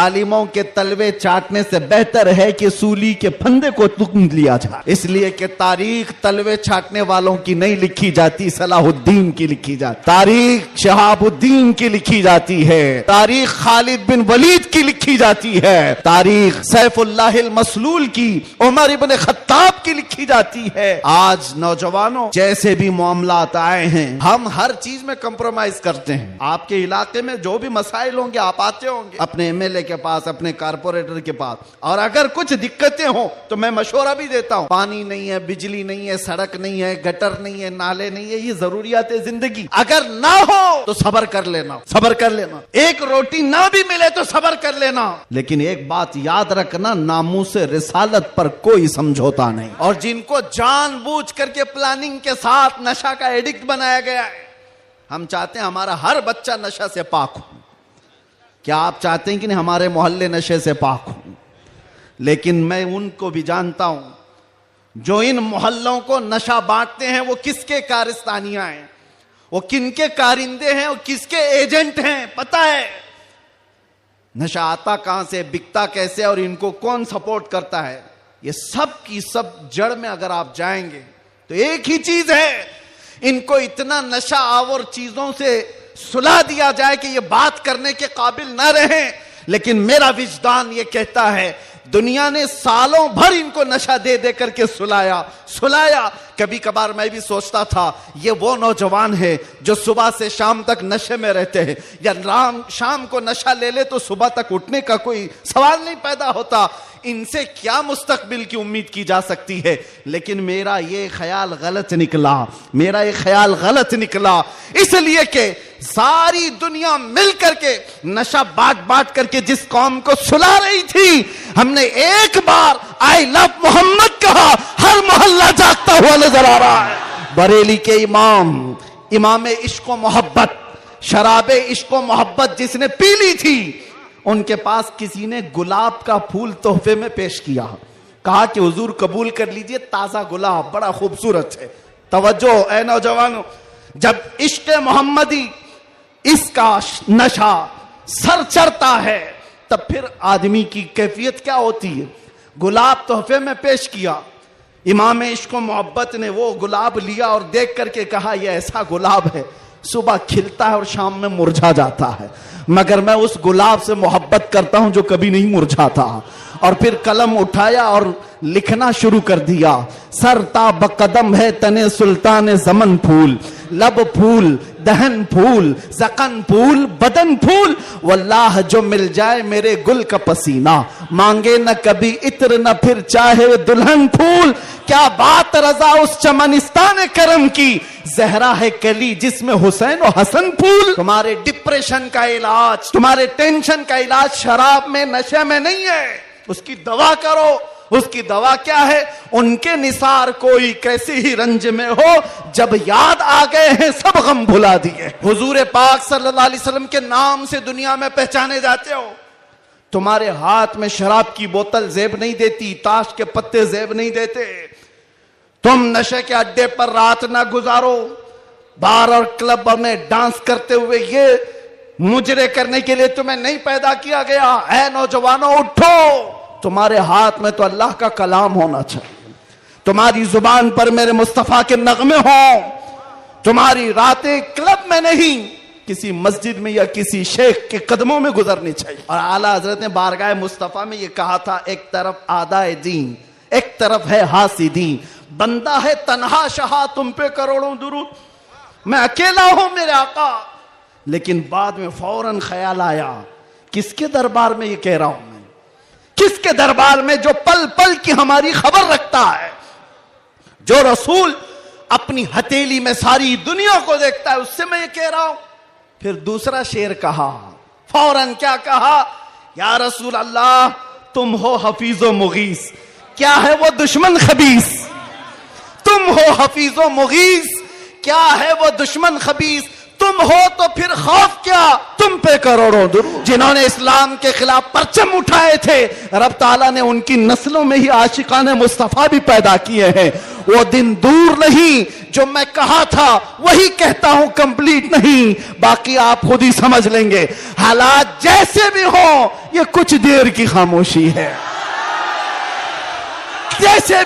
आलिमों के तलवे चाटने से बेहतर है कि सूली के फंदे को तुम लिया जाए, इसलिए कि तारीख तलवे चाटने वालों की नहीं लिखी जाती, सलाहुद्दीन की लिखी जाती, तारीख शहाबुद्दीन की लिखी जाती है, तारीख खालिद बिन वलीद की लिखी जाती है, तारीख सैफुल्लाहिल मसलूल की, उमर इब्न खत्ताब की लिखी जाती है। आज नौजवानों जैसे भी मामलात आए हैं, हम हर चीज में कंप्रोमाइज करते हैं। आपके इलाके में जो भी मसाइल होंगे आप आते होंगे अपने एमएलए के पास, अपने कारपोरेटर के पास, और अगर कुछ दिक्कतें हो तो मैं मशवरा भी देता हूं। पानी नहीं है, बिजली नहीं है, सड़क नहीं है, गटर नहीं है, नाले नहीं है, ये जरूरियात है जिंदगी। अगर ना हो तो सब्र कर लेना, सब्र कर लेना। एक रोटी ना भी मिले तो सब्र कर लेना, लेकिन एक बात याद रखना, नामूसे रिसालत पर कोई समझौता नहीं। और जिनको जानबूझ करके प्लानिंग के साथ नशा का एडिक्ट बनाया गया है, हम चाहते हैं हमारा हर बच्चा नशा से पाक हो। क्या आप चाहते हैं कि नहीं हमारे मोहल्ले नशे से पाक हो? लेकिन मैं उनको भी जानता हूं जो इन मोहल्लों को नशा बांटते हैं, वो किसके कारस्तानियां हैं, वो किनके कारिंदे हैं, वो किसके एजेंट हैं, पता है। नशा आता कहां से, बिकता कैसे, और इनको कौन सपोर्ट करता है, ये सब की सब जड़ में अगर आप जाएंगे तो एक ही चीज है, इनको इतना नशा आवर चीजों से सुला दिया जाए कि ये बात करने के काबिल ना रहे। लेकिन मेरा विजदान ये कहता है, दुनिया ने सालों भर इनको नशा दे दे करके सुलाया। कभी कभार मैं भी सोचता था ये वो नौजवान है जो सुबह से शाम तक नशे में रहते हैं, या शाम को नशा ले ले तो सुबह तक उठने का कोई सवाल नहीं पैदा होता, इनसे क्या मुस्तकबिल की उम्मीद की जा सकती है। लेकिन मेरा ये ख्याल गलत निकला, मेरा ये ख्याल गलत निकला, इसलिए कि सारी दुनिया मिल करके नशा बांट करके जिस कौम को सुला रही थी, हमने एक बार आई लव मोहम्मद कहा, हर मोहल्ला जागता हुआ नजर आ रहा है। बरेली के इमाम इश्क व मोहब्बत, शराबे इश्क व मोहब्बत जिसने पी ली थी, उनके पास किसी ने गुलाब का फूल तोहफे में पेश किया, कहा कि हुजूर कबूल कर लीजिए, ताजा गुलाब बड़ा खूबसूरत है। तवज्जो ऐ नौजवानों, जब इश्क मोहम्मदी इसका नशा सर चढ़ता है तब फिर आदमी की कैफियत क्या होती है। गुलाब तोहफे में पेश किया, इमाम इश्क मोहब्बत ने वो गुलाब लिया और देख करके कहा यह ऐसा गुलाब है, सुबह खिलता है और शाम में मुरझा जाता है, मगर मैं उस गुलाब से मोहब्बत करता हूं जो कभी नहीं मुरझाता। और फिर कलम उठाया और लिखना शुरू कर दिया, सरता बकदम है तने सुल्तान ज़मन फूल, लब फूल, दहन फूल, ज़कन फूल, बदन फूल, वल्लाह जो मिल जाए मेरे गुल का पसीना, मांगे न कभी इत्र न फिर चाहे दुल्हन फूल। क्या बात रजा उस चमनिस्तान करम की, जहरा है कली जिसमें हुसैन और हसन फूल। तुम्हारे डिप्रेशन का इलाज, तुम्हारे टेंशन का इलाज शराब में, नशे में नहीं है, उसकी दवा करो। उसकी दवा क्या है? उनके निसार कोई कैसी ही रंज में हो, जब याद आ गए हैं सब गम भुला दिए। हुजूर पाक सल्लल्लाहु अलैहि वसल्लम के नाम से दुनिया में पहचाने जाते हो, तुम्हारे हाथ में शराब की बोतल जेब नहीं देती, ताश के पत्ते जेब नहीं देते। तुम नशे के अड्डे पर रात ना गुजारो, बार और क्लब में डांस करते हुए, ये मुजरे करने के लिए तुम्हें नहीं पैदा किया गया। ऐ नौजवानों उठो, तुम्हारे हाथ में तो अल्लाह का कलाम होना चाहिए, तुम्हारी जुबान पर मेरे मुस्तफा के नगमे हो, तुम्हारी रातें क्लब में नहीं किसी मस्जिद में या किसी शेख के कदमों में गुजरनी चाहिए। और आला हजरत ने बारगाह मुस्तफा में ये कहा था, एक तरफ आदाए दीन, एक तरफ है हासिदीन, बंदा है तन्हा शाह तुम पे करोड़ों दुरूद, मैं अकेला हूं मेरे आका। लेकिन बाद में फौरन ख्याल आया, किसके दरबार में ये कह रहा हूं मैं, किसके दरबार में जो पल पल की हमारी खबर रखता है, जो रसूल अपनी हथेली में सारी दुनिया को देखता है, उससे मैं ये कह रहा हूं। फिर दूसरा शेर कहा, फौरन क्या कहा, या रसूल अल्लाह तुम हो हफीजो मुगीस, क्या है वो दुश्मन खबीस, तुम हो हफीजो मुगीस, क्या है वो दुश्मन खबीस, तुम हो तो फिर खौफ क्या, तुम पे करोड़ों दुरूद। जिन्होंने इस्लाम के खिलाफ परचम उठाए थे, रब ताला ने उनकी नस्लों में ही आशिकाने मुस्तफा भी पैदा किए हैं। वो दिन दूर नहीं, जो मैं कहा था वही कहता हूं, कंप्लीट नहीं, बाकी आप खुद ही समझ लेंगे। हालात जैसे भी हो, ये कुछ देर की खामोशी है। जैसे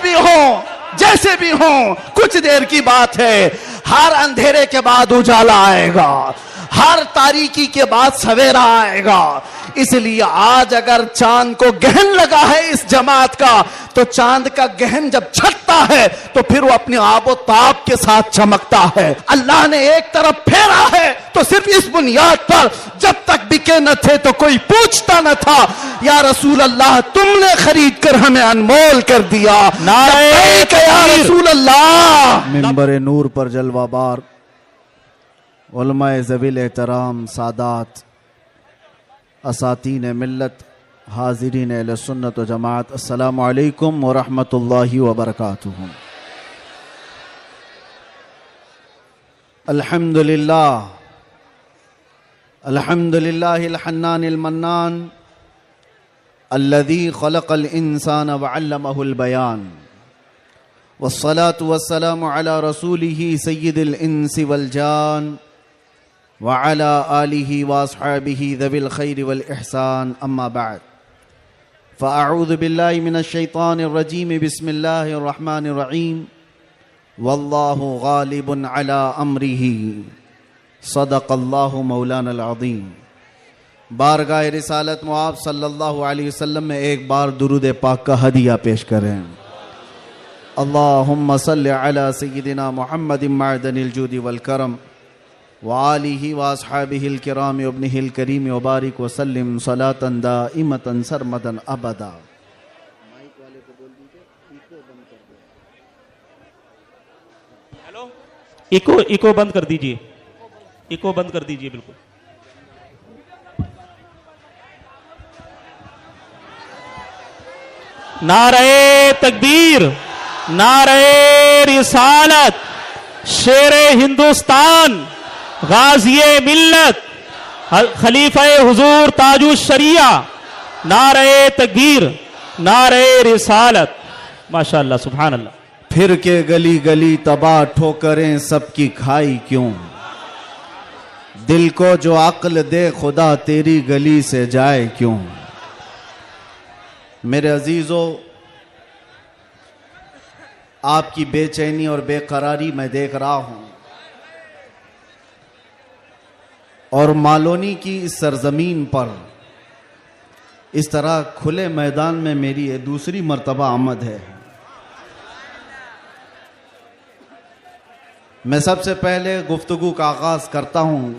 भी हो कुछ देर की बात है। हर अंधेरे के बाद उजाला आएगा, हर तारीकी के बाद सवेरा आएगा। इसलिए आज अगर चांद को गहन लगा है इस जमात का, तो चांद का गहन जब छटता है तो फिर वो अपने आबो ताब के साथ चमकता है। अल्लाह ने एक तरफ फेरा है तो सिर्फ इस बुनियाद पर, जब तक बिके न थे तो कोई पूछता न था, या रसूल अल्लाह तुमने खरीद कर हमें अनमोल कर दिया। नारे या रसूल अल्लाह। मिंबर नूर पर जलवाबार उलमाए ज़वील एहतराम सादात असातीन मिल्लत हाज़िरीन अहले सुन्नत व जमात, अस्सलामु अलैकुम व रहमतुल्लाहि व बरकातुहू। अल्हम्दुलिल्लाह अल्हम्दुलिल्लाहिल हन्नानिल मन्नान अल्लज़ी खलक़ल इंसान व अल्लमहुल बयान, वस्सलातु वस्सलामु अला रसूलिही सय्यिदिल इंसी वल जान व अला आलिही व अस्हाबिही ज़विल खैरि वल इहसान, अम्मा बाद। फ़अऊज़ु बिल्लाहि मिनश शैतानिर रजीम, बिस्मिल्लाहिर रहमानिर रहीम, वल्लाहु गालिबुन अला अम्रिही, सदक़ल्लाहु मौलानल अज़ीम। बारगाह रिसालत मुआब सल्लल्लाहु अलैहि वसल्लम में एक बार दुरूद पाक का हदिया पेश करें। अल्लाहुम्मा सल्लि अला सय्यिदिना मुहम्मदिन मअदनिल जूदि वल करम व आलिही व अस्हाबिहिल किराम व इब्निहिल करीम व बारिक व सल्लिम सलातन दाइमतन सरमदन अबदा। हेलो, इको बंद कर दीजिए, इको बंद कर दीजिए बिल्कुल। नारे तकबीर, नारे रिसालत, शेरे हिंदुस्तान, गाज़िए मिल्लत, खलीफा हुजूर ताजुश शरिया, नारे तकबीर, नारे रिसालत। माशाअल्लाह, सुभान अल्लाह। फिर के गली गली तबाह ठोकरें सबकी खाई क्यों, दिल को जो अक्ल दे खुदा तेरी गली से जाए क्यों। मेरे अजीजों, आपकी बेचैनी और बेकरारी मैं देख रहा हूं, और मालोनी की इस सरजमीन पर इस तरह खुले मैदान में मेरी ये दूसरी मर्तबा आमद है। मैं सबसे पहले गुफ्तगू का आगाज करता हूं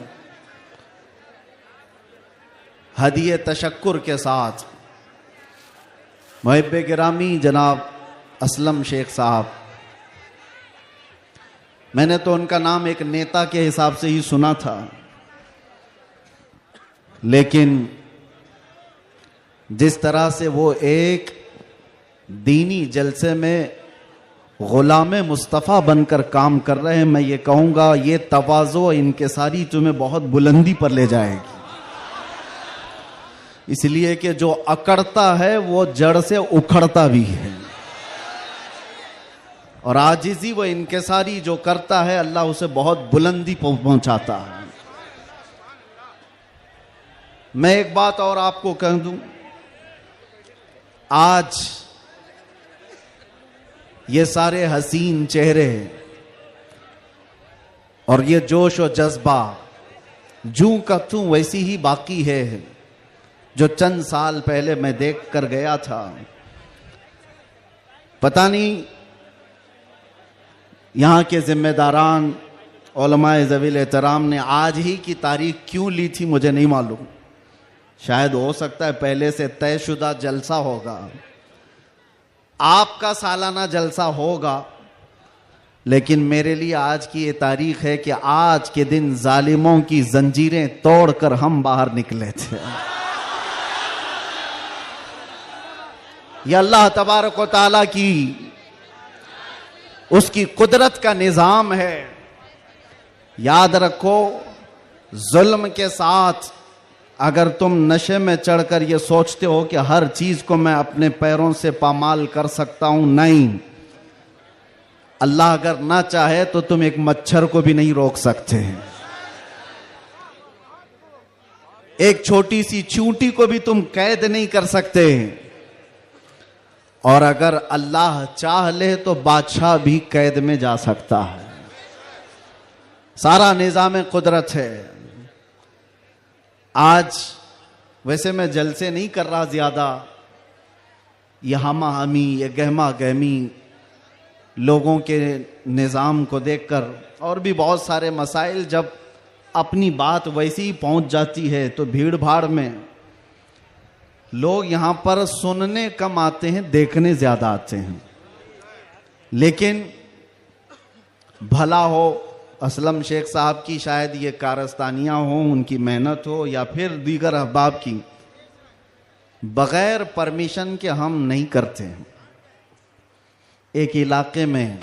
हदिये तशक्कुर के साथ। मुहिब्बे गिरामी जनाब असलम शेख साहब, मैंने तो उनका नाम एक नेता के हिसाब से ही सुना था, लेकिन जिस तरह से वो एक दीनी जलसे में गुलाम मुस्तफ़ा बनकर काम कर रहे हैं, मैं ये कहूँगा ये तवाज़ो इनकिसारी तुम्हें बहुत बुलंदी पर ले जाएगी। इसलिए कि जो अकड़ता है वो जड़ से उखड़ता भी है, और आजिज़ी वो इनकिसारी जो करता है अल्लाह उसे बहुत बुलंदी पहुंचाता है। मैं एक बात और आपको कह दूं, आज ये सारे हसीन चेहरे और ये जोश और जज्बा जूं का तूं वैसी ही बाकी है जो चंद साल पहले मैं देख कर गया था। पता नहीं यहाँ के जिम्मेदारान उलमाए ज़वील एहतराम ने आज ही की तारीख क्यों ली थी, मुझे नहीं मालूम। शायद हो सकता है पहले से तयशुदा जलसा होगा, आपका सालाना जलसा होगा, लेकिन मेरे लिए आज की ये तारीख है कि आज के दिन जालिमों की जंजीरें तोड़कर हम बाहर निकले थे। यह अल्लाह तबारक व तआला की उसकी कुदरत का निजाम है। याद रखो, जुल्म के साथ अगर तुम नशे में चढ़कर ये सोचते हो कि हर चीज को मैं अपने पैरों से पामाल कर सकता हूं, नहीं, अल्लाह अगर ना चाहे तो तुम एक मच्छर को भी नहीं रोक सकते हैं, एक छोटी सी चींटी को भी तुम कैद नहीं कर सकते। और अगर अल्लाह चाह ले तो बादशाह भी कैद में जा सकता है। सारा निजाम कुदरत है। आज वैसे मैं जलसे नहीं कर रहा ज्यादा, ये हमा हमी, ये गहमा गहमी लोगों के निज़ाम को देखकर और भी बहुत सारे मसाइल, जब अपनी बात वैसी ही पहुंच जाती है तो भीड़ भाड़ में लोग यहां पर सुनने कम आते हैं, देखने ज्यादा आते हैं। लेकिन भला हो असलम शेख साहब की शायद ये कारस्तानियां हो, उनकी मेहनत हो, या फिर दीगर अहबाब की, बगैर परमिशन के हम नहीं करते हैं। एक इलाके में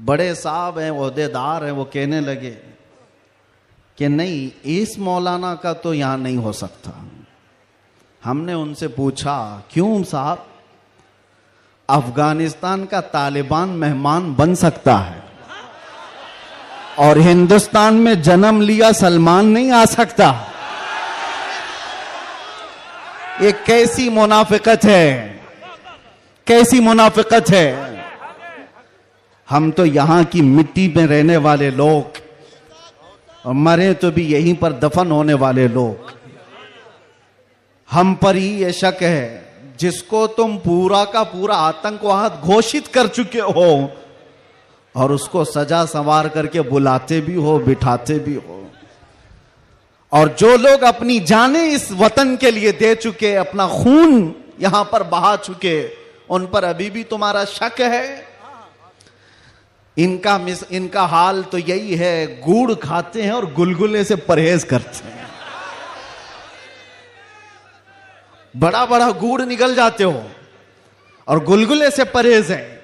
बड़े साहब हैं, ओहदेदार हैं, वो कहने लगे कि नहीं, इस मौलाना का तो यहां नहीं हो सकता। हमने उनसे पूछा क्यों साहब? अफगानिस्तान का तालिबान मेहमान बन सकता है और हिंदुस्तान में जन्म लिया सलमान नहीं आ सकता। ये कैसी मुनाफिकत है, कैसी मुनाफिकत है। हम तो यहां की मिट्टी में रहने वाले लोग और मरे तो भी यहीं पर दफन होने वाले लोग, हम पर ही ये शक है। जिसको तुम पूरा का पूरा आतंकवाद घोषित कर चुके हो और उसको सजा संवार करके बुलाते भी हो, बिठाते भी हो, और जो लोग अपनी जानें इस वतन के लिए दे चुके, अपना खून यहां पर बहा चुके, उन पर अभी भी तुम्हारा शक है। इनका हाल तो यही है, गुड़ खाते हैं और गुलगुले से परहेज करते हैं। बड़ा बड़ा गुड़ निकल जाते हो और गुलगुले से परहेज है।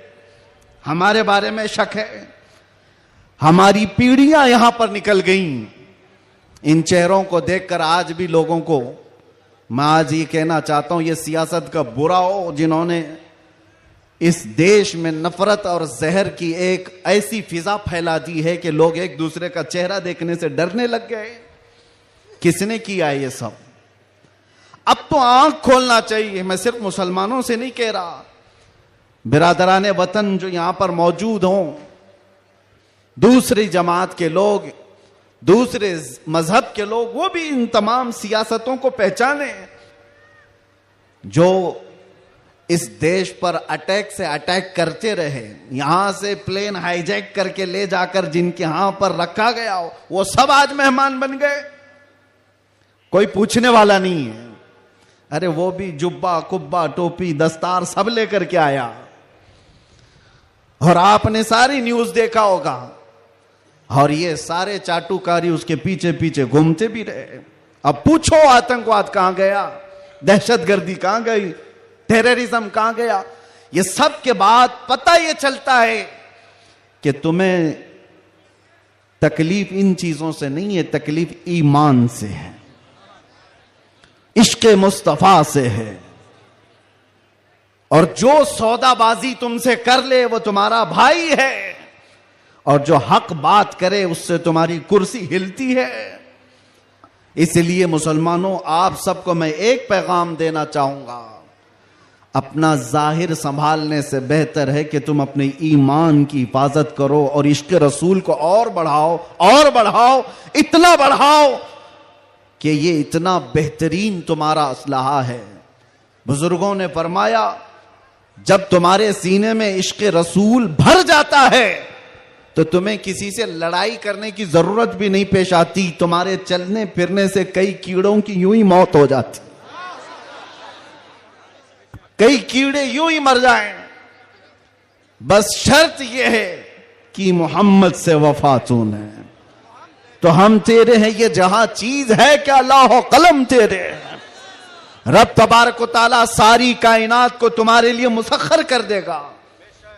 हमारे बारे में शक है। हमारी पीढ़ियां यहां पर निकल गईं। इन चेहरों को देखकर आज भी लोगों को मैं आज ये कहना चाहता हूं, ये सियासत का बुरा हो जिन्होंने इस देश में नफरत और जहर की एक ऐसी फिजा फैला दी है कि लोग एक दूसरे का चेहरा देखने से डरने लग गए। किसने किया ये सब? अब तो आंख खोलना चाहिए। मैं सिर्फ मुसलमानों से नहीं कह रहा, बिरादराने वतन जो यहां पर मौजूद हों, दूसरी जमात के लोग, दूसरे मजहब के लोग, वो भी इन तमाम सियासतों को पहचाने जो इस देश पर अटैक से अटैक करते रहे। यहां से प्लेन हाईजैक करके ले जाकर जिनके यहां पर रखा गया हो, वो सब आज मेहमान बन गए। कोई पूछने वाला नहीं है। अरे वो भी जुब्बा कुब्बा टोपी दस्तार सब लेकर के आया, और आपने सारी न्यूज देखा होगा, और ये सारे चाटुकारी उसके पीछे पीछे घूमते भी रहे। अब पूछो आतंकवाद कहां गया, दहशतगर्दी कहां गई, टेररिज्म कहां गया? ये सब के बाद पता ये चलता है कि तुम्हें तकलीफ इन चीजों से नहीं है, तकलीफ ईमान से है, इश्क़ मुस्तफा से है। और जो सौदाबाजी तुमसे कर ले वो तुम्हारा भाई है, और जो हक बात करे उससे तुम्हारी कुर्सी हिलती है। इसलिए मुसलमानों, आप सबको मैं एक पैगाम देना चाहूंगा, अपना जाहिर संभालने से बेहतर है कि तुम अपने ईमान की हिफाजत करो और इश्क़ रसूल को और बढ़ाओ, और बढ़ाओ, इतना बढ़ाओ कि ये इतना बेहतरीन तुम्हारा असलहा है। बुजुर्गों ने फरमाया, जब तुम्हारे सीने में इश्क़ रसूल भर जाता है तो तुम्हें किसी से लड़ाई करने की जरूरत भी नहीं पेश आती। तुम्हारे चलने फिरने से कई कीड़ों की यूं ही मौत हो जाती, कई कीड़े यूं ही मर जाएं। बस शर्त यह है कि मोहम्मद से वफा तूने, तो हम तेरे हैं, ये जहां चीज है क्या लाहो कलम तेरे। रब तबारक व तआला सारी कायनात को तुम्हारे लिए मुसख्खर कर देगा,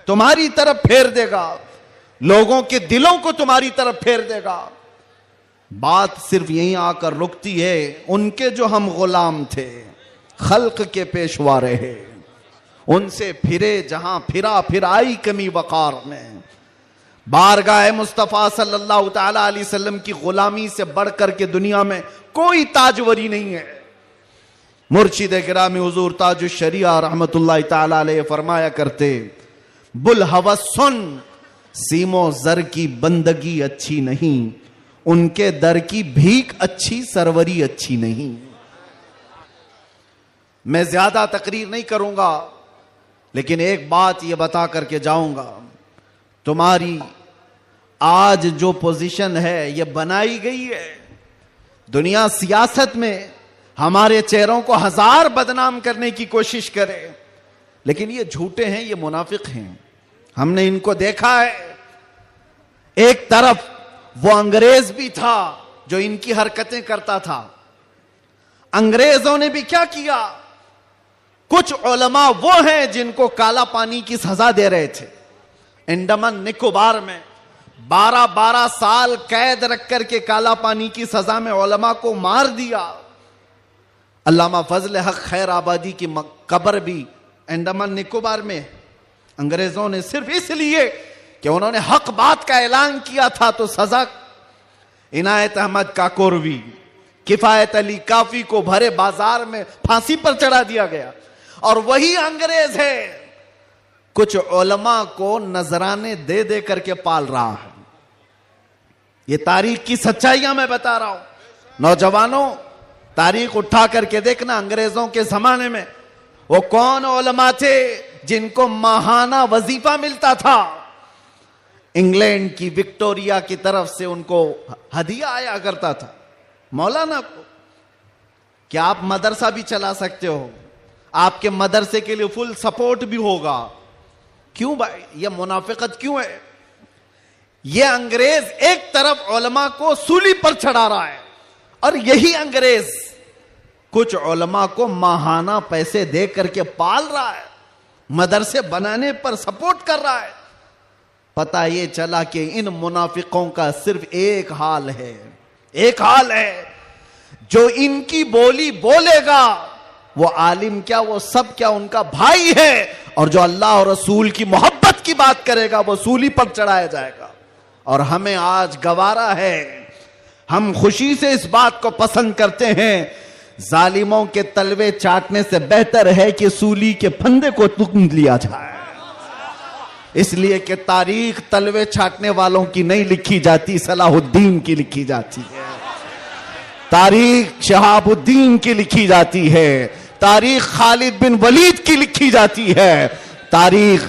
तुम्हारी तरफ फेर देगा, लोगों के दिलों को तुम्हारी तरफ फेर देगा। बात सिर्फ यहीं आकर रुकती है, उनके जो हम गुलाम थे, खल्क के पेशवा रहे, उनसे फिरे जहां फिरा, फिर आई कमी वकार में। बारगाह मुस्तफ़ा सल्लल्लाहु ताला अलैहि वसल्लम की गुलामी से बढ़कर के दुनिया में कोई ताजवरी नहीं है। मुर्शिद गिरामी हुजूर ताजुश शरिया रहमतुल्लाह ताला अलैह फरमाया करते, बुल हवस सुन, सीमो जर की बंदगी अच्छी नहीं, उनके दर की भीख अच्छी, सरवरी अच्छी नहीं। मैं ज्यादा तकरीर नहीं करूंगा, लेकिन एक बात यह बता करके जाऊंगा, तुम्हारी आज जो पोजीशन है यह बनाई गई है। दुनिया सियासत में हमारे चेहरों को हजार बदनाम करने की कोशिश करे, लेकिन ये झूठे हैं, ये मुनाफिक हैं। हमने इनको देखा है। एक तरफ वो अंग्रेज भी था जो इनकी हरकतें करता था। अंग्रेजों ने भी क्या किया, कुछ उलमा वो हैं जिनको काला पानी की सजा दे रहे थे। अंडमान निकोबार में 12-12 साल कैद रख करके काला पानी की सजा में उलमा को मार दिया। अल्लामा फजल हक खैर आबादी की कब्र भी अंडमान निकोबार में। अंग्रेजों ने सिर्फ इसलिए कि उन्होंने हक बात का ऐलान किया था तो सजा। इनायत अहमद काकोरवी, किफायत अली काफी को भरे बाजार में फांसी पर चढ़ा दिया गया। और वही अंग्रेज है कुछ उलमा को नजराने दे दे करके पाल रहा है। ये तारीख की सच्चाइयां मैं बता रहा हूं। नौजवानों, तारीख उठा करके देखना, अंग्रेजों के जमाने में वो कौन उलमा थे जिनको माहाना वजीफा मिलता था। इंग्लैंड की विक्टोरिया की तरफ से उनको हदिया आया करता था। मौलाना को क्या आप मदरसा भी चला सकते हो, आपके मदरसे के लिए फुल सपोर्ट भी होगा। क्यों भाई, यह मुनाफिकत क्यों है? यह अंग्रेज एक तरफ उलमा को सूली पर चढ़ा रहा है और यही अंग्रेज कुछ उलमा को माहाना पैसे दे करके पाल रहा है, मदरसे बनाने पर सपोर्ट कर रहा है। पता ये चला कि इन मुनाफिकों का सिर्फ एक हाल है, एक हाल है, जो इनकी बोली बोलेगा वो आलिम क्या, वो सब क्या उनका भाई है। और जो अल्लाह और रसूल की मोहब्बत की बात करेगा वो सूली पर चढ़ाया जाएगा। और हमें आज गवारा है, हम खुशी से इस बात को पसंद करते हैं, जालिमों के तलवे चाटने से बेहतर है कि सूली के फंदे को तुम लिया जाए। इसलिए कि तारीख तलवे छाटने वालों की नहीं लिखी जाती, सलाहुद्दीन की लिखी जाती है। तारीख शहाबुद्दीन की लिखी जाती है, तारीख खालिद बिन वलीद की लिखी जाती है, तारीख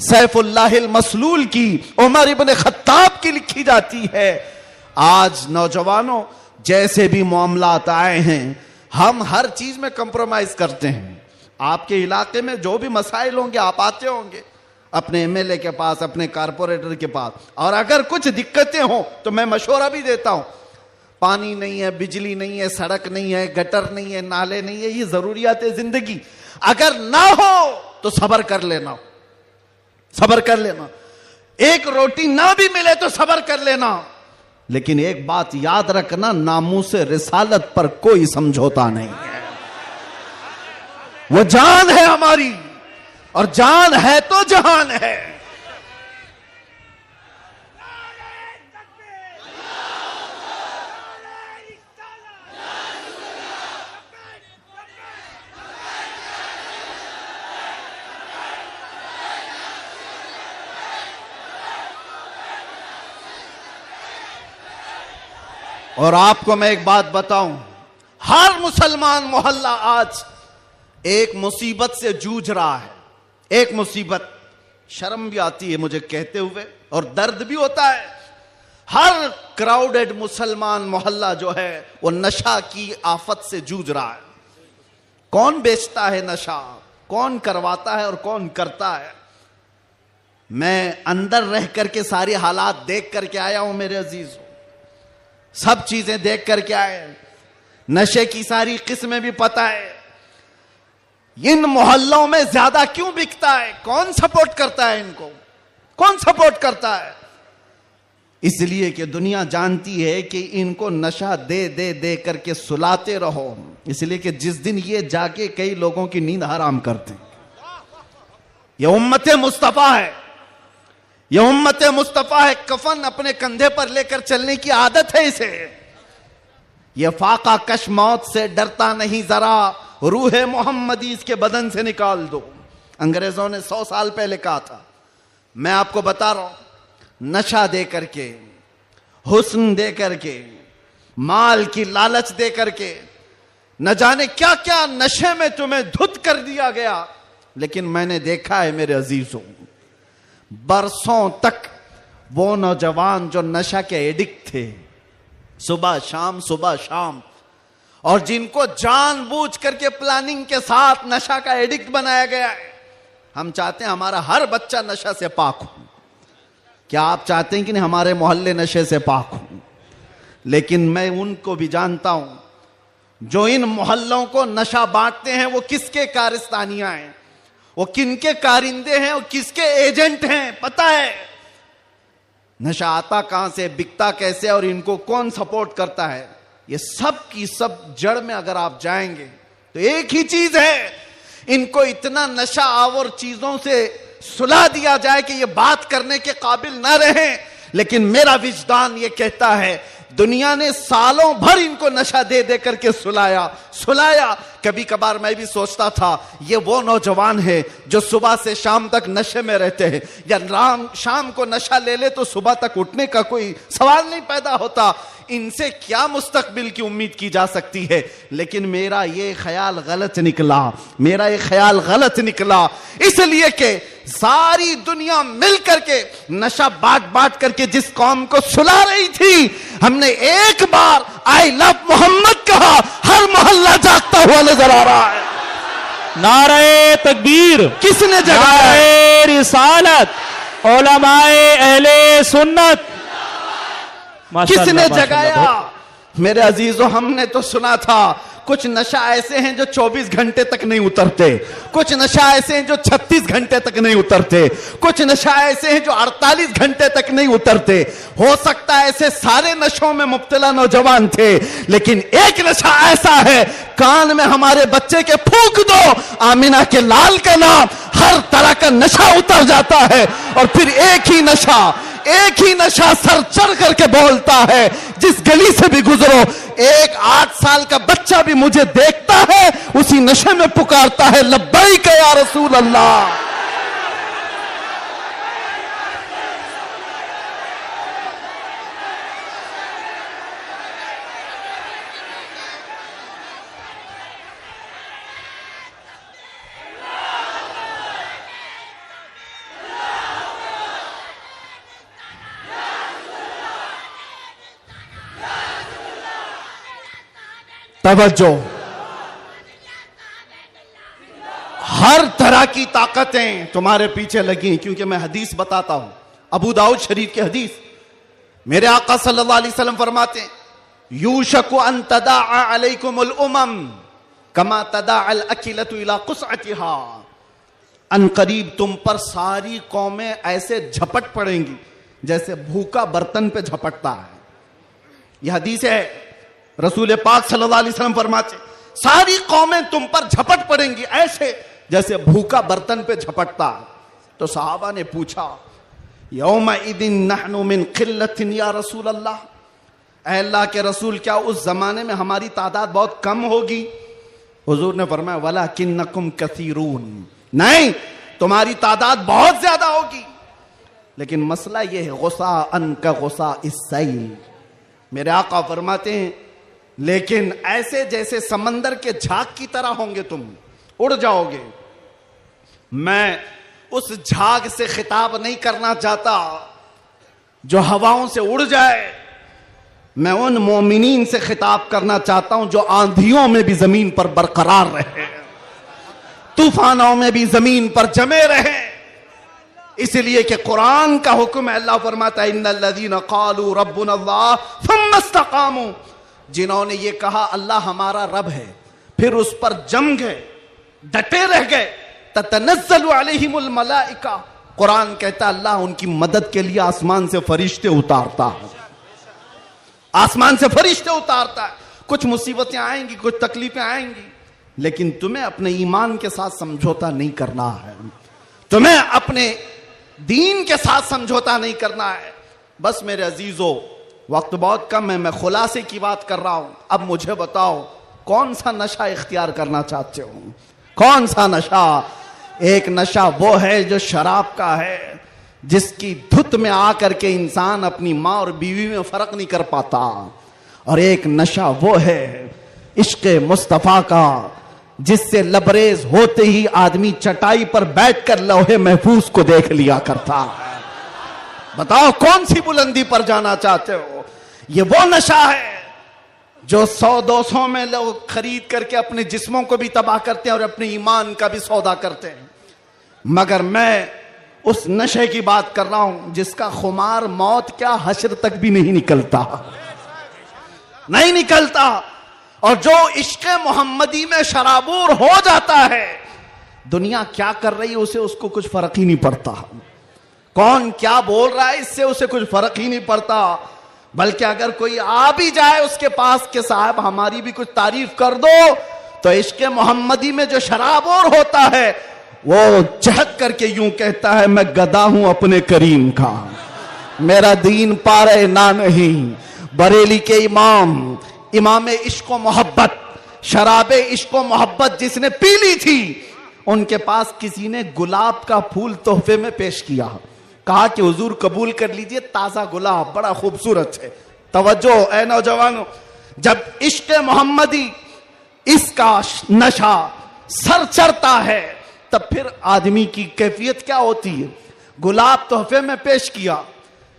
सैफुल्लाहिल मसलूल की, उमर इब्न खत्ताब की लिखी जाती है। आज नौजवानों, जैसे भी मामलात आए हैं, हम हर चीज में कंप्रोमाइज करते हैं। आपके इलाके में जो भी मसाइल होंगे आप आते होंगे अपने एमएलए के पास, अपने कारपोरेटर के पास, और अगर कुछ दिक्कतें हो तो मैं मशवरा भी देता हूं। पानी नहीं है, बिजली नहीं है, सड़क नहीं है, गटर नहीं है, नाले नहीं है, ये जरूरियात है जिंदगी। अगर ना हो तो सब्र कर लेना, सब्र कर लेना। एक रोटी ना भी मिले तो सब्र कर लेना, लेकिन एक बात याद रखना, नामूसे रिसालत पर कोई समझौता नहीं है। वो जान है हमारी, और जान है तो जहान है। और आपको मैं एक बात बताऊं, हर मुसलमान मोहल्ला आज एक मुसीबत से जूझ रहा है। एक मुसीबत, शर्म भी आती है मुझे कहते हुए और दर्द भी होता है। हर क्राउडेड मुसलमान मोहल्ला जो है वो नशा की आफत से जूझ रहा है। कौन बेचता है नशा, कौन करवाता है और कौन करता है? मैं अंदर रह करके सारे हालात देख करके आया हूं मेरे अजीजों, सब चीजें देख करके आए, नशे की सारी किस्में भी पता है। इन मोहल्लों में ज्यादा क्यों बिकता है, कौन सपोर्ट करता है इनको, कौन सपोर्ट करता है? इसलिए कि दुनिया जानती है कि इनको नशा दे दे दे करके सुलाते रहो, इसलिए कि जिस दिन ये जाके कई लोगों की नींद हराम करते हैं। ये उम्मत मुस्तफा है, ये उम्मत मुस्तफा है। कफन अपने कंधे पर लेकर चलने की आदत है इसे। ये फाका कश मौत से डरता नहीं जरा, रूह मोहम्मदी इसके बदन से निकाल दो। अंग्रेजों ने 100 साल पहले कहा था। मैं आपको बता रहा हूं, नशा दे करके, हुस्न दे करके, माल की लालच दे करके, न जाने क्या क्या नशे में तुम्हें धुत कर दिया गया। लेकिन मैंने देखा है मेरे अजीजों, बरसों तक वो नौजवान जो नशा के एडिक्ट थे, सुबह शाम, और जिनको जानबूझ करके प्लानिंग के साथ नशा का एडिक्ट बनाया गया है। हम चाहते हैं हमारा हर बच्चा नशा से पाक हो। क्या आप चाहते हैं कि नहीं हमारे मोहल्ले नशे से पाक हो? लेकिन मैं उनको भी जानता हूं जो इन मोहल्लों को नशा बांटते हैं, वो किसके कारस्तानियां हैं, वो किनके कारिंदे हैं, वो किसके एजेंट हैं, पता है। नशा आता कहां से, बिकता कैसे, और इनको कौन सपोर्ट करता है, ये सब की सब जड़ में अगर आप जाएंगे तो एक ही चीज है, इनको इतना नशा और चीजों से सुला दिया जाए कि ये बात करने के काबिल ना रहे। लेकिन मेरा विजदान ये कहता है, दुनिया ने सालों भर इनको नशा दे दे करके सुलाया। कभी कभार मैं भी सोचता था ये वो नौजवान है जो सुबह से शाम तक नशे में रहते हैं, या शाम को नशा ले ले तो सुबह तक उठने का कोई सवाल नहीं पैदा होता। इनसे क्या मुस्तकबिल की उम्मीद की जा सकती है। लेकिन मेरा ये ख्याल गलत निकला, इसलिए कि सारी दुनिया मिल करके नशा बांट करके जिस कौम को सुला रही थी, हमने एक बार आई लव मोहम्मद कहा, हर मोहल्ला जागता हुआ नजर आ रहा है। नारे तकबीर किसने जगाया? नारे रिसालत, उलमाए अहले सुन्नत, किसने जगाया? मेरे अजीजों, हमने तो सुना था कुछ नशा ऐसे हैं जो 24 घंटे तक नहीं उतरते, कुछ नशा ऐसे हैं जो 36 घंटे तक नहीं उतरते, कुछ नशा ऐसे हैं जो 48 घंटे तक नहीं उतरते। हो सकता है ऐसे सारे नशों में मुब्तला नौजवान थे, लेकिन एक नशा ऐसा है, कान में हमारे बच्चे के फूंक दो आमिना के लाल का नाम, हर तरह का नशा उतर जाता है। और फिर एक ही नशा सर चढ़ करके बोलता है, जिस गली से भी गुजरो, एक 8 साल का बच्चा भी मुझे देखता है, उसी नशे में पुकारता है, लब्बैक या रसूल अल्लाह। तवज्जो, हर तरह की ताकतें तुम्हारे पीछे लगी, क्योंकि मैं हदीस बताता हूं, अबू दाऊद शरीफ की हदीस। मेरे आका सल्लल्लाहु अलैहि वसल्लम फरमाते हैं, यूशकु अन तदाअ अलैकुमुल उमम कमा तदाअल अकिलतु इला कुसअतिहा। अन करीब तुम पर सारी कौमें ऐसे झपट पड़ेंगी जैसे भूखा बर्तन पे झपटता है। यह हदीस है, रसूल पाक सल्लल्लाहु अलैहि वसल्लम फरमाते, सारी कौमें तुम पर झपट पड़ेंगी ऐसे जैसे भूखा बर्तन पे झपटता है। तो सहाबा ने पूछा, यौम इदिन नहनु मिन किल्लतिन या रसूल अल्लाह, ऐ अल्लाह के रसूल, क्या उस जमाने में हमारी तादाद बहुत कम होगी? हुजूर ने फरमाया, वलाकिन्नकुम कसीरून, नहीं, तुम्हारी तादाद बहुत ज्यादा होगी। लेकिन मसला यह है, गुस्सा अन का गुस्सा इस्सैल। मेरे आका फरमाते हैं, लेकिन ऐसे जैसे समंदर के झाग की तरह होंगे, तुम उड़ जाओगे। मैं उस झाग से खिताब नहीं करना चाहता जो हवाओं से उड़ जाए, मैं उन मोमिनीन से खिताब करना चाहता हूं जो आंधियों में भी जमीन पर बरकरार रहे, तूफानों में भी जमीन पर जमे रहे। इसलिए कि कुरान का हुक्म है, अल्लाह फरमाता है, इन्नल्लज़ीना क़ालू रब्बुनल्लाह थुम्मा इस्तक़ामू, जिन्होंने ये कहा अल्लाह हमारा रब है, फिर उस पर जम गए, डटे रह गए, ततनज़्ज़लु अलैहिमुल मलाइका, कुरान कहता है अल्लाह उनकी मदद के लिए आसमान से फरिश्ते उतारता है, आसमान से फरिश्ते उतारता है। कुछ मुसीबतें आएंगी, कुछ तकलीफें आएंगी, लेकिन तुम्हें अपने ईमान के साथ समझौता नहीं करना है, तुम्हें अपने दीन के साथ समझौता नहीं करना है। बस मेरे अजीजों, वक्त बहुत कम है, मैं खुलासे की बात कर रहा हूं। अब मुझे बताओ, कौन सा नशा इख्तियार करना चाहते हो? कौन सा नशा? एक नशा वो है जो शराब का है, जिसकी धुत में आकर के इंसान अपनी माँ और बीवी में फर्क नहीं कर पाता। और एक नशा वो है इश्क़े मुस्तफा का, जिससे लबरेज होते ही आदमी चटाई पर बैठकर लौहे महफूज को देख लिया करता है। बताओ कौन सी बुलंदी पर जाना चाहते हो? ये वो नशा है जो 100-200 में लोग खरीद करके अपने जिस्मों को भी तबाह करते हैं और अपने ईमान का भी सौदा करते हैं। मगर मैं उस नशे की बात कर रहा हूं जिसका खुमार मौत क्या हश्र तक भी नहीं निकलता, नहीं निकलता। और जो इश्क़े मोहम्मदी में शराबूर हो जाता है, दुनिया क्या कर रही है उसे उसको कुछ फर्क ही नहीं पड़ता। कौन क्या बोल रहा है इससे उसे कुछ फर्क ही नहीं पड़ता। बल्कि अगर कोई आ भी जाए उसके पास के साहब हमारी भी कुछ तारीफ कर दो, तो इश्क़े मोहम्मदी में जो शराबूर होता है वो चहक करके यूं कहता है, मैं गदा हूं अपने करीम का, मेरा दीन पारे ना नहीं। बरेली के इमाम इश्क़ो मोहब्बत, शराबे इश्क़ो मोहब्बत जिसने पी ली थी, उनके पास किसी ने गुलाब का फूल तोहफे में पेश किया। कहा कि हुजूर कबूल कर लीजिए, ताजा गुलाब बड़ा खूबसूरत है। तवज्जो ऐ नौजवानों, जब इश्क़े मोहम्मदी इसका नशा सर चढ़ता है तब फिर आदमी की कैफियत क्या होती है। गुलाब तोहफे में पेश किया,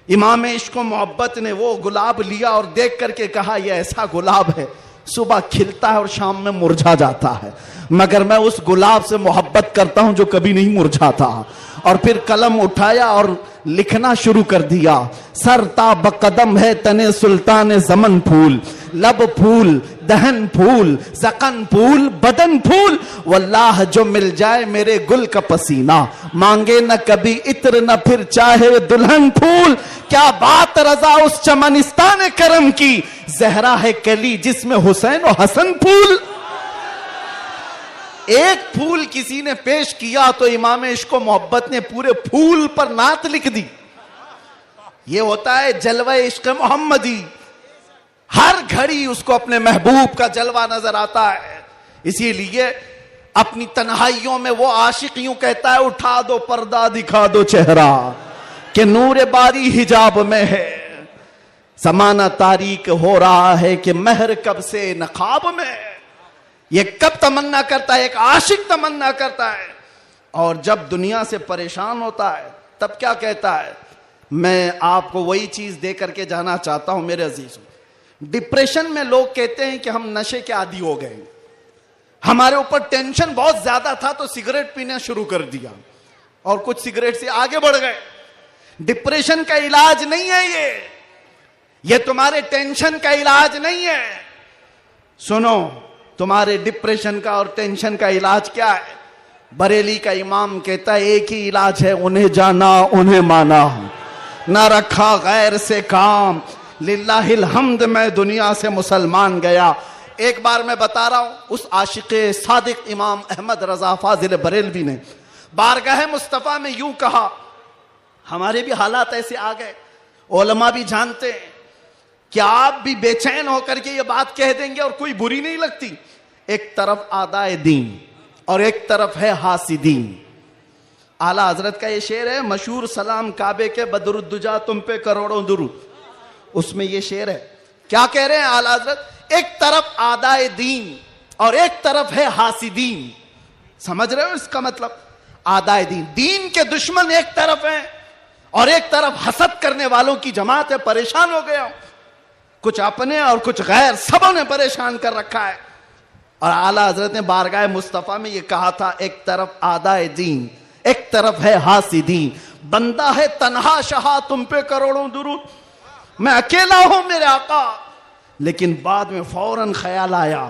इमाम इश्क़ो मोहब्बत ने वो गुलाब लिया और देख करके कहा यह ऐसा गुलाब है, सुबह खिलता है और शाम में मुरझा जाता है, मगर मैं उस गुलाब से मोहब्बत करता हूं जो कभी नहीं मुरझाता। और फिर कलम उठाया और लिखना शुरू कर दिया, सरता बकदम है तने सुल्तान ज़मन फूल, लब फूल दहन फूल ज़क़न फूल बदन फूल, वल्लाह जो मिल जाए मेरे गुल का पसीना, मांगे न कभी इत्र न फिर चाहे दुल्हन फूल। क्या बात रजा उस चमनिस्तान करम की, जहरा है कली जिसमें हुसैन और हसन फूल। एक फूल किसी ने पेश किया तो इमाम इश्क़ो मोहब्बत ने पूरे फूल पर नात लिख दी। ये होता है जलवा इश्क़े मोहम्मदी। हर घड़ी उसको अपने महबूब का जलवा नजर आता है। इसीलिए अपनी तन्हाइयों में वो आशिक यूं कहता है, उठा दो पर्दा दिखा दो चेहरा कि नूर बारी हिजाब में है, समाना तारीक हो रहा है कि महर कब से नकाब में। ये कब तमन्ना करता है, एक आशिक तमन्ना करता है। और जब दुनिया से परेशान होता है तब क्या कहता है, मैं आपको वही चीज दे करके जाना चाहता हूं मेरे अजीजों। डिप्रेशन में लोग कहते हैं कि हम नशे के आदी हो गए, हमारे ऊपर टेंशन बहुत ज्यादा था तो सिगरेट पीना शुरू कर दिया और कुछ सिगरेट से आगे बढ़ गए। डिप्रेशन का इलाज नहीं है ये तुम्हारे टेंशन का इलाज नहीं है। सुनो, तुम्हारे डिप्रेशन का और टेंशन का इलाज क्या है? बरेली का इमाम कहता है एक ही इलाज है, उन्हें जाना उन्हें माना, ना रखा गैर से काम, लिल्लाहिल हम्द मैं दुनिया से मुसलमान गया। एक बार मैं बता रहा हूं, उस आशिक़े सादिक इमाम अहमद रजा फाजिल बरेलवी ने बारगाह मुस्तफ़ा में यूं कहा, हमारे भी हालात ऐसे आ गए, उलमा भी जानते हैं कि आप भी बेचैन होकर के ये बात कह देंगे और कोई बुरी नहीं लगती। एक तरफ आदाए दीन और एक तरफ है हासिदीन। आला हजरत का ये शेर है मशहूर, सलाम काबे के बदरुद्दुजा तुम पे करोड़ों दुरूद, उसमें ये शेर है। क्या कह रहे हैं आला हजरत? एक तरफ आदाए दीन और एक तरफ है हासिदीन। समझ रहे हो इसका मतलब? आदाए दीन, दीन के दुश्मन एक तरफ हैं और एक तरफ हसद करने वालों की जमात है। परेशान हो गया, कुछ अपने और कुछ गैर, सबों ने परेशान कर रखा है। और आला हजरत ने बारगाह मुस्तफा में ये कहा था, एक तरफ आदाए दीन एक तरफ है हासिदीन। बंदा है तन्हा शहा तुम पे करोड़ों दुरूद, मैं अकेला हूं मेरे आका। लेकिन बाद में फौरन ख्याल आया,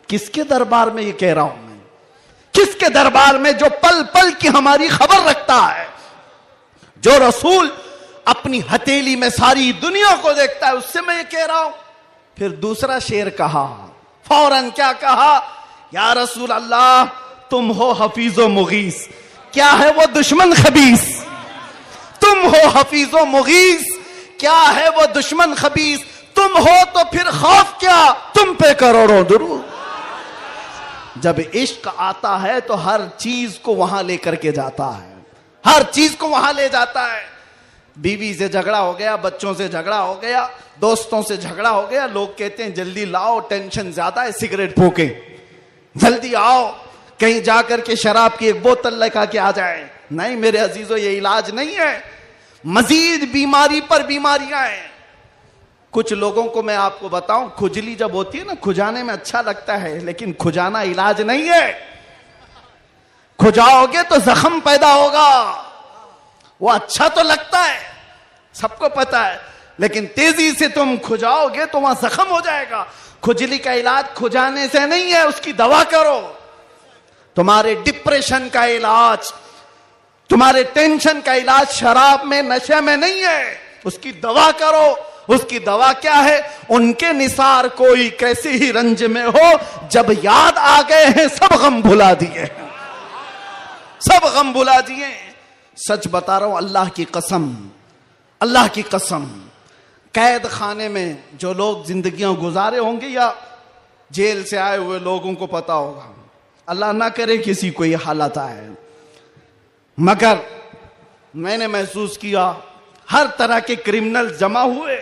किसके दरबार में ये कह रहा हूं मैं? किसके दरबार में जो पल पल की हमारी खबर रखता है, जो रसूल अपनी हथेली में सारी दुनिया को देखता है, उससे मैं ये कह रहा हूं। फिर दूसरा शेर कहा, फौरन क्या कहा? या रसूल अल्लाह तुम हो हफीजो मुगीस, क्या है वो दुश्मन खबीस, तुम हो हफीजो मुगीस। क्या है वो दुश्मन खबीस, तुम हो तो फिर खौफ क्या, तुम पे करोड़ों दुरूद। जब इश्क आता है तो हर चीज को वहां लेकर के जाता है, हर चीज को वहां ले जाता है। बीवी से झगड़ा हो गया, बच्चों से झगड़ा हो गया, दोस्तों से झगड़ा हो गया, लोग कहते हैं जल्दी लाओ, टेंशन ज्यादा है, सिगरेट फूके, जल्दी आओ, कहीं जाकर के शराब की एक बोतल लेकर के आ जाए। नहीं मेरे अजीजों, ये इलाज नहीं है, मजीद बीमारी पर बीमारियां हैं। कुछ लोगों को मैं आपको बताऊं, खुजली जब होती है ना, खुजाने में अच्छा लगता है, लेकिन खुजाना इलाज नहीं है। खुजाओगे तो जख्म पैदा होगा। वो अच्छा तो लगता है, सबको पता है, लेकिन तेजी से तुम खुजाओगे तो वहां जख्म हो जाएगा। खुजली का इलाज खुजाने से नहीं है, उसकी दवा करो। तुम्हारे डिप्रेशन का इलाज, तुम्हारे टेंशन का इलाज शराब में, नशे में नहीं है, उसकी दवा करो। उसकी दवा क्या है? उनके निसार कोई कैसे ही रंज में हो, जब याद आ गए हैं सब गम भुला दिए, सब गम भुला दिए। सच बता रहा हूं, अल्लाह की कसम, अल्लाह की कसम, कैद खाने में जो लोग जिंदगियां गुजारे होंगे या जेल से आए हुए लोगों को पता होगा, अल्लाह ना करे किसी को ये हालत आए, मगर मैंने महसूस किया हर तरह के क्रिमिनल जमा हुए,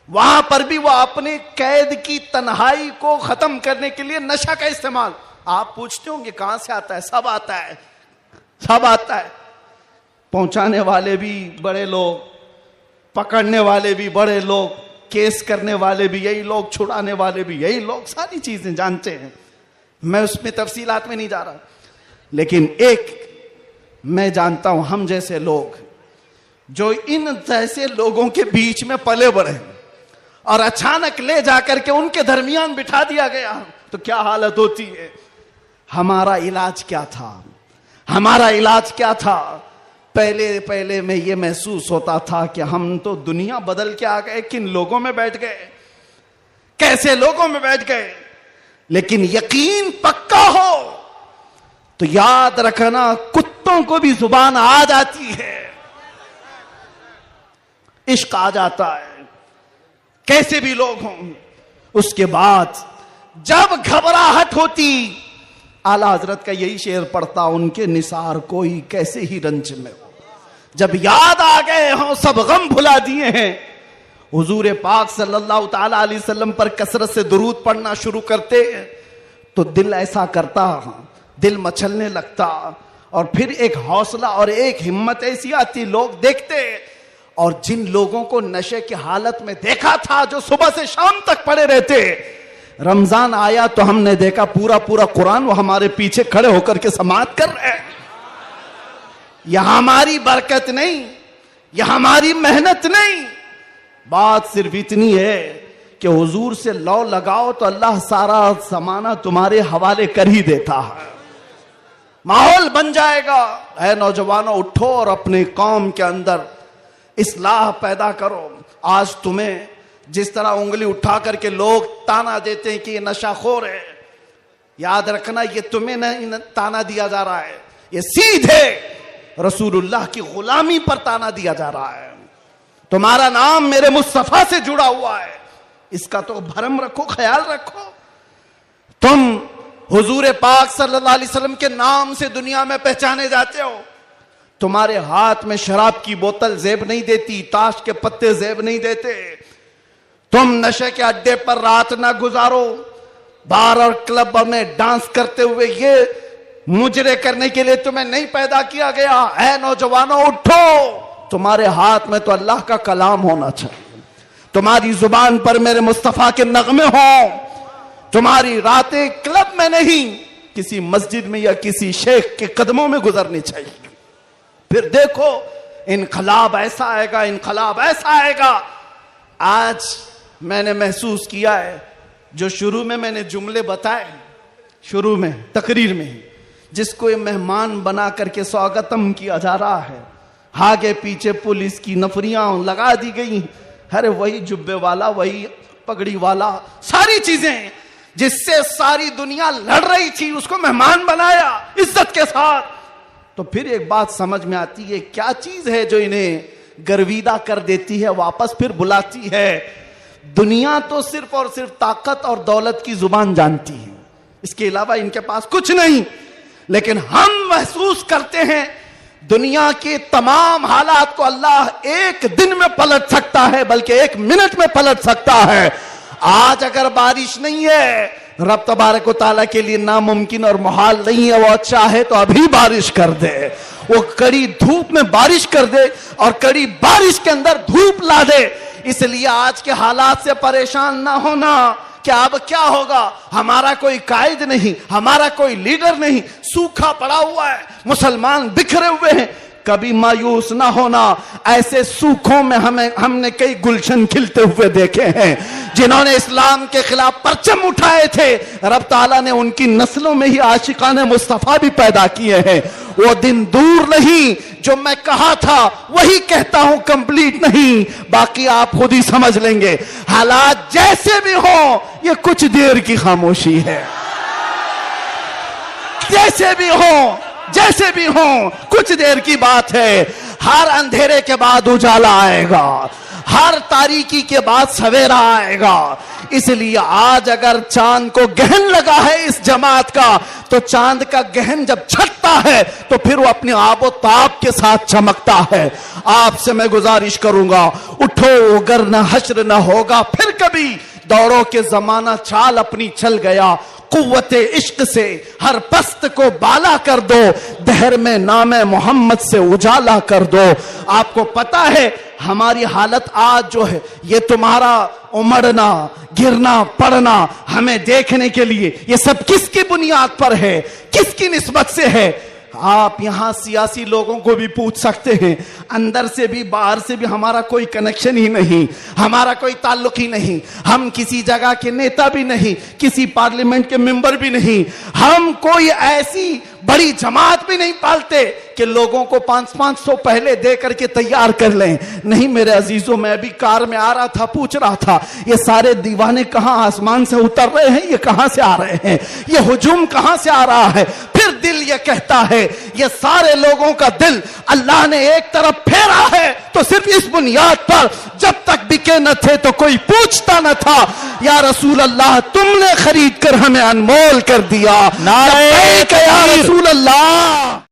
वहां पर भी वो अपने कैद की तन्हाई को खत्म करने के लिए नशा का इस्तेमाल। आप पूछते होंगे कहां से आता है? सब आता है, सब आता है। पहुंचाने वाले भी बड़े लोग, पकड़ने वाले भी बड़े लोग, केस करने वाले भी यही लोग, छुड़ाने वाले भी यही लोग, सारी चीजें जानते हैं। मैं उसमें तफसीलात में नहीं जा रहा, लेकिन एक मैं जानता हूं, हम जैसे लोग जो इन जैसे लोगों के बीच में पले बढ़े और अचानक ले जाकर के उनके दरमियान बिठा दिया गया, तो क्या हालत होती है। हमारा इलाज क्या था? हमारा इलाज क्या था? पहले पहले में ये महसूस होता था कि हम तो दुनिया बदल के आ गए, किन लोगों में बैठ गए, कैसे लोगों में बैठ गए। लेकिन यकीन पक्का हो तो याद रखना, कुत्तों को भी जुबान आ जाती है, इश्क आ जाता है, कैसे भी लोग हों। उसके बाद जब घबराहट होती, आला हजरत का यही शेर पढ़ता, उनके निसार कोई कैसे ही रंज में हो, जब याद आ गए हों सब गम भुला दिए हैं। हुजूर पाक सल्लल्लाहु ताला अलैहि वसल्लम पर कसरत से दुरूद पढ़ना शुरू करते तो दिल ऐसा करता, दिल मचलने लगता, और फिर एक हौसला और एक हिम्मत ऐसी आती, लोग देखते। और जिन लोगों को नशे की हालत में देखा था, जो सुबह से शाम तक पड़े रहते, रमजान आया तो हमने देखा पूरा पूरा कुरान वो हमारे पीछे खड़े होकर के समाअत कर रहे हैं। यह हमारी बरकत नहीं, यह हमारी मेहनत नहीं, बात सिर्फ इतनी है कि हुजूर से लौ लगाओ तो अल्लाह सारा समाना तुम्हारे हवाले कर ही देता है, माहौल बन जाएगा। ऐ नौजवानों, उठो और अपने कौम के अंदर इस्लाह पैदा करो। आज तुम्हें जिस तरह उंगली उठा करके लोग ताना देते हैं कि ये नशाखोर है, याद रखना ये तुम्हें नहीं ताना दिया जा रहा है, ये सीधे रसूलुल्लाह की गुलामी पर ताना दिया जा रहा है। तुम्हारा नाम मेरे मुस्तफा से जुड़ा हुआ है, इसका तो भरम रखो, ख्याल रखो। तुम हुजूर पाक सल्लल्लाहु अलैहि वसल्लम के नाम से दुनिया में पहचाने जाते हो। तुम्हारे हाथ में शराब की बोतल जेब नहीं देती, ताश के पत्ते जेब नहीं देते। तुम नशे के अड्डे पर रात ना गुजारो, बार और क्लब में डांस करते हुए ये मुजरे करने के लिए तुम्हें नहीं पैदा किया गया। ऐ नौजवानों, उठो, तुम्हारे हाथ में तो अल्लाह का कलाम होना चाहिए, तुम्हारी जुबान पर मेरे मुस्तफा के नगमे हों, तुम्हारी रातें क्लब में नहीं, किसी मस्जिद में या किसी शेख के कदमों में गुजरनी चाहिए। फिर देखो इनकलाब ऐसा आएगा, इनकलाब ऐसा आएगा। आज मैंने महसूस किया है, जो शुरू में मैंने जुमले बताए, शुरू में तकरीर में, जिसको ये मेहमान बना करके स्वागतम किया जा रहा है, आगे पीछे पुलिस की नफरियां लगा दी गई। अरे वही जुब्बे वाला, वही पगड़ी वाला, सारी चीजें जिससे सारी दुनिया लड़ रही थी, उसको मेहमान बनाया इज्जत के साथ। तो फिर एक बात समझ में आती है, क्या चीज है जो इन्हें गर्विदा कर देती है, वापस फिर बुलाती है। दुनिया तो सिर्फ और सिर्फ ताकत और दौलत की जुबान जानती है, इसके अलावा इनके पास कुछ नहीं। लेकिन हम महसूस करते हैं दुनिया के तमाम हालात को अल्लाह एक दिन में पलट सकता है, बल्कि 1 मिनट में पलट सकता है। आज अगर बारिश नहीं है, रब तबारक व तआला के लिए नामुमकिन और मुहाल नहीं है। वो चाहे तो अभी बारिश कर दे, वो कड़ी धूप में बारिश कर दे और कड़ी बारिश के अंदर धूप ला दे। इसलिए आज के हालात से परेशान ना होना कि अब क्या होगा, हमारा कोई कायद नहीं, हमारा कोई लीडर नहीं, सूखा पड़ा हुआ है, मुसलमान बिखरे हुए हैं। कभी मायूस ना होना, ऐसे सूखों में हमने कई गुलशन खिलते हुए देखे हैं। जिन्होंने इस्लाम के खिलाफ परचम उठाए थे, रब ताला ने उनकी नस्लों में ही आशिकाने मुस्तफा भी पैदा किए हैं। वो दिन दूर नहीं, जो मैं कहा था वही कहता हूं, कंप्लीट नहीं, बाकी आप खुद ही समझ लेंगे। हालात जैसे भी हो, ये कुछ देर की खामोशी है। जैसे भी हो कुछ देर की बात है। हर अंधेरे के बाद उजाला आएगा, हर तारीकी के बाद सवेरा आएगा। इसलिए आज अगर चांद को गहन लगा है इस जमात का, तो चांद का गहन जब छटता है तो फिर वो अपने आबो ताब के साथ चमकता है। आपसे मैं गुजारिश करूंगा, उठो अगर न हश्र न होगा फिर कभी, दौड़ो के जमाना चाल अपनी चल गया। कुव्वते इश्क से हर पस्त को बाला कर दो, दहर में नामे मोहम्मद से उजाला कर दो। आपको पता है हमारी हालत आज जो है, ये तुम्हारा उमड़ना गिरना पड़ना हमें देखने के लिए, ये सब किसकी बुनियाद पर है, किसकी निस्बत से है? आप यहां सियासी लोगों को भी पूछ सकते हैं, अंदर से भी बाहर से भी हमारा कोई कनेक्शन ही नहीं, हमारा कोई ताल्लुक ही नहीं। हम किसी जगह के नेता भी नहीं, किसी पार्लियामेंट के मेंबर भी नहीं, हम कोई ऐसी बड़ी जमात भी नहीं पालते कि लोगों को 500 पहले दे करके तैयार कर लें। नहीं मेरे अजीजों, मैं भी कार में आ रहा था, पूछ रहा था ये सारे दीवाने कहां आसमान से उतर रहे हैं, ये कहां से आ रहे हैं, ये हुजूम कहां से आ रहा है? फिर दिल ये कहता है ये सारे लोगों का दिल अल्लाह ने एक तरफ फेरा है, तो सिर्फ इस बुनियाद पर जब तक बिके न थे तो कोई पूछता न था, या रसूल अल्लाह तुमने खरीद कर हमें अनमोल कर दिया। नारे या रसूल अल्लाह।